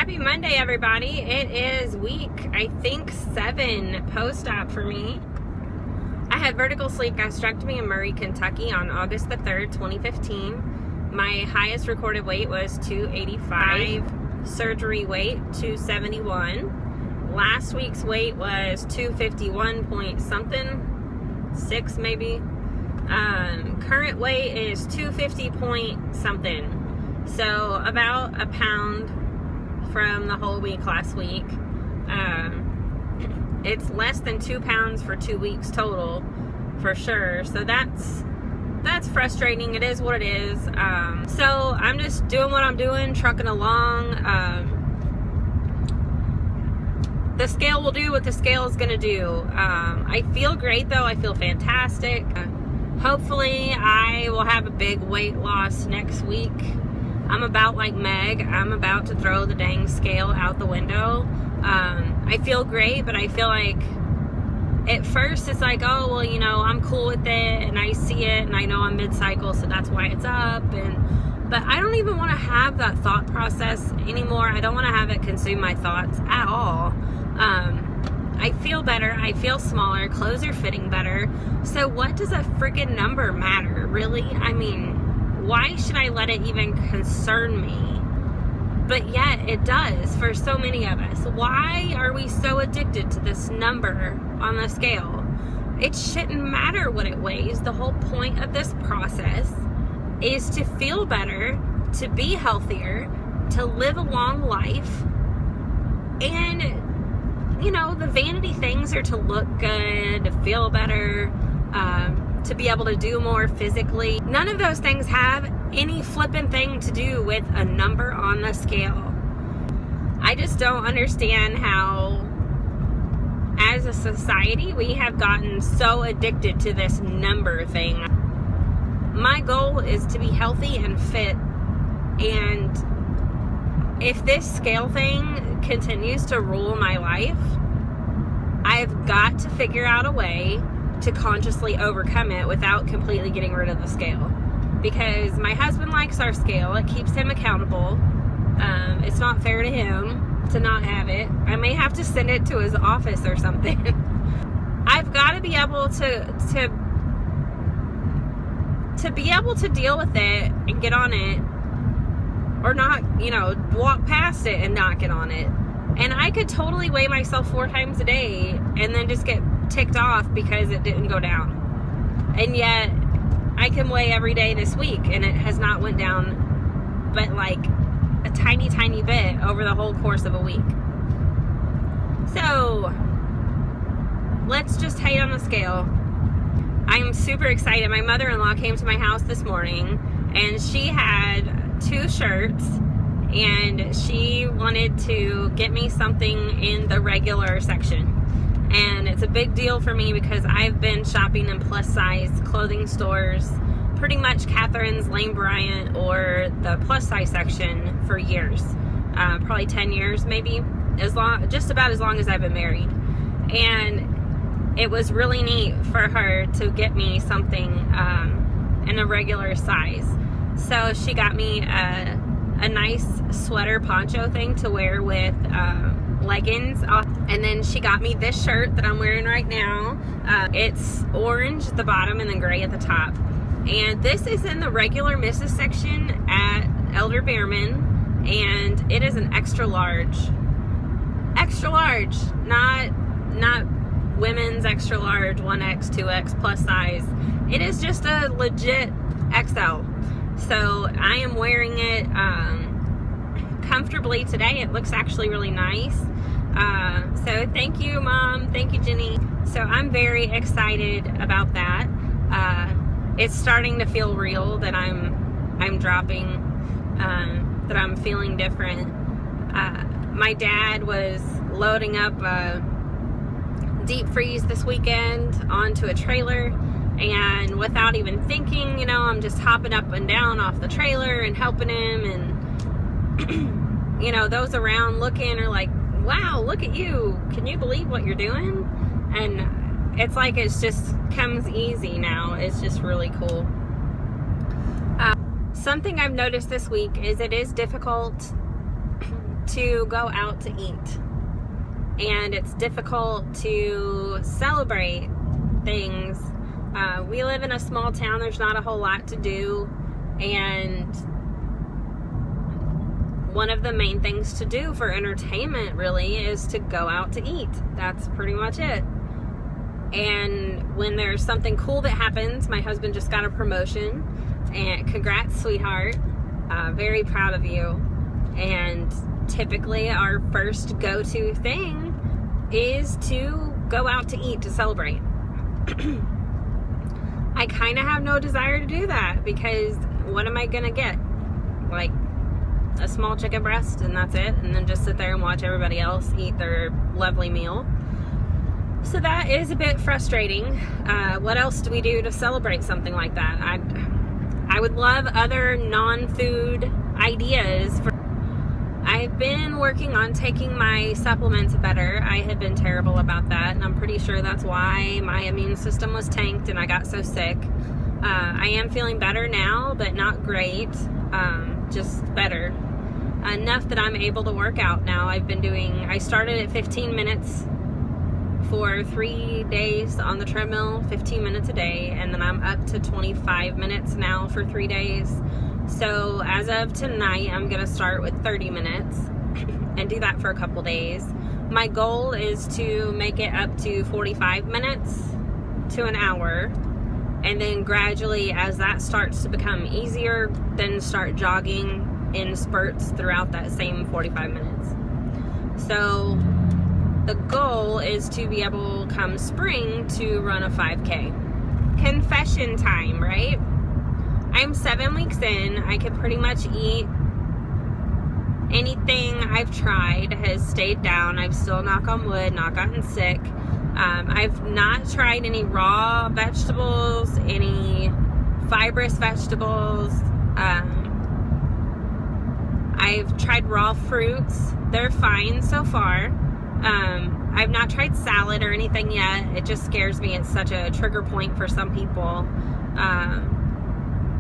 Happy Monday, everybody. It is week, I think, 7 post-op for me. I had vertical sleeve gastrectomy in Murray, Kentucky on August the 3rd, 2015. My highest recorded weight was 285. Surgery weight, 271. Last week's weight was 251 point something, 6 maybe. Current weight is 250 point something. So about a pound from the whole week last week. It's less than 2 pounds for 2 weeks total, for sure. So that's frustrating. It is what it is. So I'm just doing what I'm doing, trucking along. The scale will do what the scale is gonna do. I feel great though. I feel fantastic. Hopefully I will have a big weight loss next week. I'm about like Meg. I'm about to throw the dang scale out the window. I feel great, but I feel like at first it's like, oh, well, you know, I'm cool with it and I see it and I know I'm mid-cycle, so that's why it's up. But I don't even want to have that thought process anymore. I don't want to have it consume my thoughts at all. I feel better. I feel smaller. Clothes are fitting better. So what does a freaking number matter, really? I mean, why should I let it even concern me? But yet it does for so many of us. Why are we so addicted to this number on the scale? It shouldn't matter what it weighs. The whole point of this process is to feel better, to be healthier, to live a long life. And, you know, the vanity things are to look good, to feel better, to be able to do more physically. None of those things have any flippin' thing to do with a number on the scale. I just don't understand how, as a society, we have gotten so addicted to this number thing. My goal is to be healthy and fit, and if this scale thing continues to rule my life, I've got to figure out a way to consciously overcome it without completely getting rid of the scale. Because my husband likes our scale. It keeps him accountable. It's not fair to him to not have it. I may have to send it to his office or something. I've got to be able to be able to deal with it and get on it, or not, you know, walk past it and not get on it. And I could totally weigh myself 4 times a day and then just get ticked off because it didn't go down. And yet I can weigh every day this week and it has not went down but like a tiny bit over the whole course of a week. So let's just hate on the scale. I'm super excited. My mother-in-law came to my house this morning and she had 2 shirts and she wanted to get me something in the regular section. And it's a big deal for me because I've been shopping in plus size clothing stores, pretty much Catherine's, Lane Bryant, or the plus size section for years. Probably 10 years maybe, just about as long as I've been married. And it was really neat for her to get me something in a regular size. So she got me a nice sweater poncho thing to wear with leggings, and then she got me this shirt that I'm wearing right now. It's orange at the bottom and then gray at the top, and this is in the regular misses section at Elder Behrman, and it is an extra large, not women's extra large, 1X, 2X plus size. It is just a legit XL. So I am wearing it comfortably today. It looks actually really nice. So thank you, Mom. Thank you, Jenny. So I'm very excited about that. It's starting to feel real that I'm dropping, that I'm feeling different. My dad was loading up a deep freeze this weekend onto a trailer, and without even thinking, you know, I'm just hopping up and down off the trailer and helping him, and you know, those around looking are like, wow, look at you, can you believe what you're doing? And it's like it's just comes easy now. It's just really cool. Something I've noticed this week is it is difficult to go out to eat. And it's difficult to celebrate things. We live in a small town. There's not a whole lot to do. And one of the main things to do for entertainment really is to go out to eat. That's pretty much it. And when there's something cool that happens, my husband just got a promotion, and congrats, sweetheart. Very proud of you. And typically our first go-to thing is to go out to eat to celebrate. I kind of have no desire to do that, because what am I gonna get? Like a small chicken breast and that's it, and then just sit there and watch everybody else eat their lovely meal. So that is a bit frustrating. What else do we do to celebrate something like that? I would love other non-food ideas. I've been working on taking my supplements better. I had been terrible about that, and I'm pretty sure that's why my immune system was tanked and I got so sick. I am feeling better now, but not great. Just better. Enough that I'm able to work out now. I started at 15 minutes for 3 days on the treadmill, 15 minutes a day, and then I'm up to 25 minutes now for 3 days. So as of tonight, I'm gonna start with 30 minutes and do that for a couple days. My goal is to make it up to 45 minutes to an hour, and then gradually, as that starts to become easier, then start jogging in spurts throughout that same 45 minutes. So the goal is to be able, come spring, to run a 5K. Confession time, right? I'm 7 weeks in. I can pretty much eat anything I've tried has stayed down. I've still, knock on wood, not gotten sick. I've not tried any raw vegetables, any fibrous vegetables. I've tried raw fruits. They're fine so far. I've not tried salad or anything yet. It just scares me. It's such a trigger point for some people.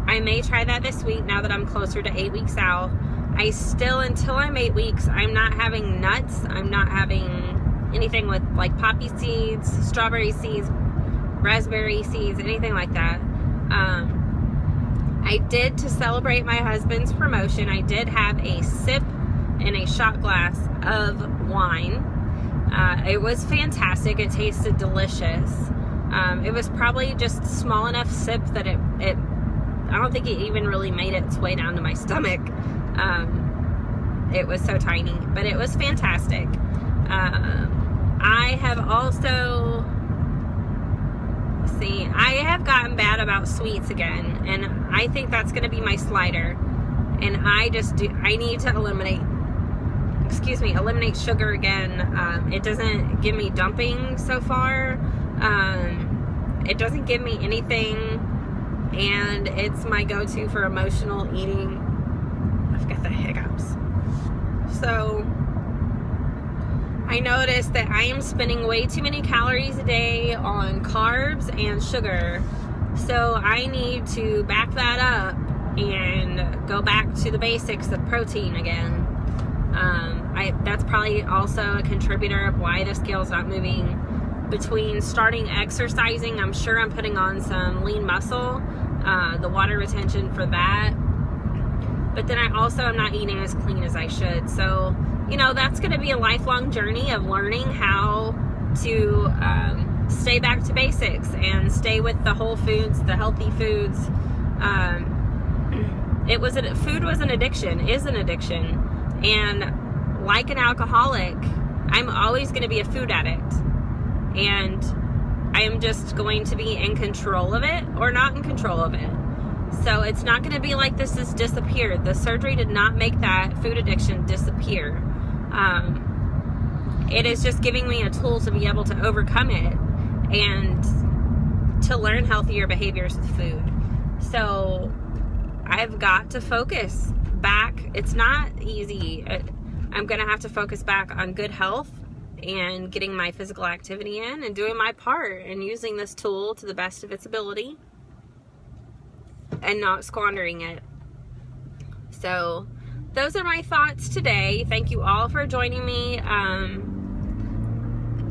I may try that this week now that I'm closer to 8 weeks out. I still, until I'm 8 weeks, I'm not having nuts. I'm not having anything with like poppy seeds, strawberry seeds, raspberry seeds, anything like that. I did, to celebrate my husband's promotion, I did have a sip in a shot glass of wine. It was fantastic. It tasted delicious. It was probably just small enough sip that I don't think it even really made its way down to my stomach. It was so tiny, but it was fantastic. I have also, I have gotten bad about sweets again, and I think that's going to be my slider. And I need to eliminate sugar again. It doesn't give me dumping so far. It doesn't give me anything, and it's my go-to for emotional eating. I've got the hiccups. So I noticed that I am spending way too many calories a day on carbs and sugar. So I need to back that up and go back to the basics of protein again. That's probably also a contributor of why the scale's not moving. Between starting exercising, I'm sure I'm putting on some lean muscle, the water retention for that. But then I also am not eating as clean as I should. So, that's going to be a lifelong journey of learning how to stay back to basics and stay with the whole foods, the healthy foods. Food was an addiction, is an addiction. And like an alcoholic, I'm always going to be a food addict. And I am just going to be in control of it or not in control of it. So it's not going to be like this has disappeared. The surgery did not make that food addiction disappear. It is just giving me a tool to be able to overcome it and to learn healthier behaviors with food. So I've got to focus back. It's not easy. I'm going to have to focus back on good health and getting my physical activity in and doing my part and using this tool to the best of its ability and not squandering it. So those are my thoughts today. Thank you all for joining me.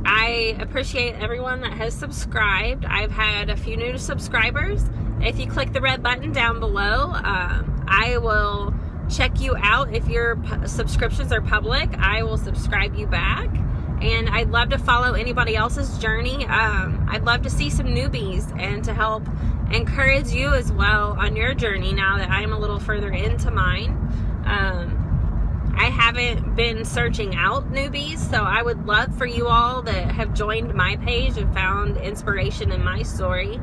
I appreciate everyone that has subscribed. I've had a few new subscribers. If you click the red button down below, I will check you out. If your subscriptions are public, I will subscribe you back. And I'd love to follow anybody else's journey. I'd love to see some newbies and to help encourage you as well on your journey now that I'm a little further into mine. I haven't been searching out newbies, so I would love for you all that have joined my page and found inspiration in my story.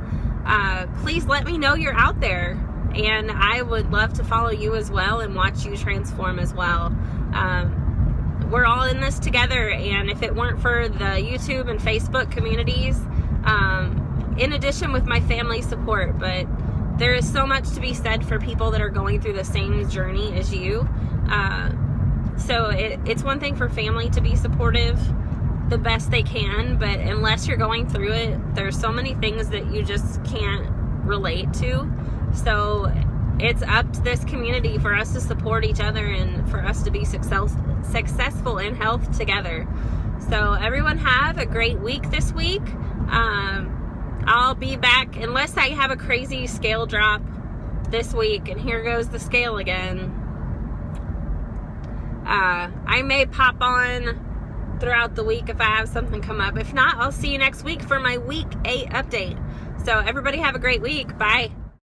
Please let me know you're out there, and I would love to follow you as well and watch you transform as well. We're all in this together, and if it weren't for the YouTube and Facebook communities, in addition with my family support, but there is so much to be said for people that are going through the same journey as you. So it's one thing for family to be supportive the best they can, but unless you're going through it, there's so many things that you just can't relate to. So it's up to this community for us to support each other and for us to be successful in health together. So everyone have a great week this week. I'll be back unless I have a crazy scale drop this week, and here goes the scale again. I may pop on throughout the week if I have something come up. If not, I'll see you next week for my week 8 update. So everybody have a great week. Bye.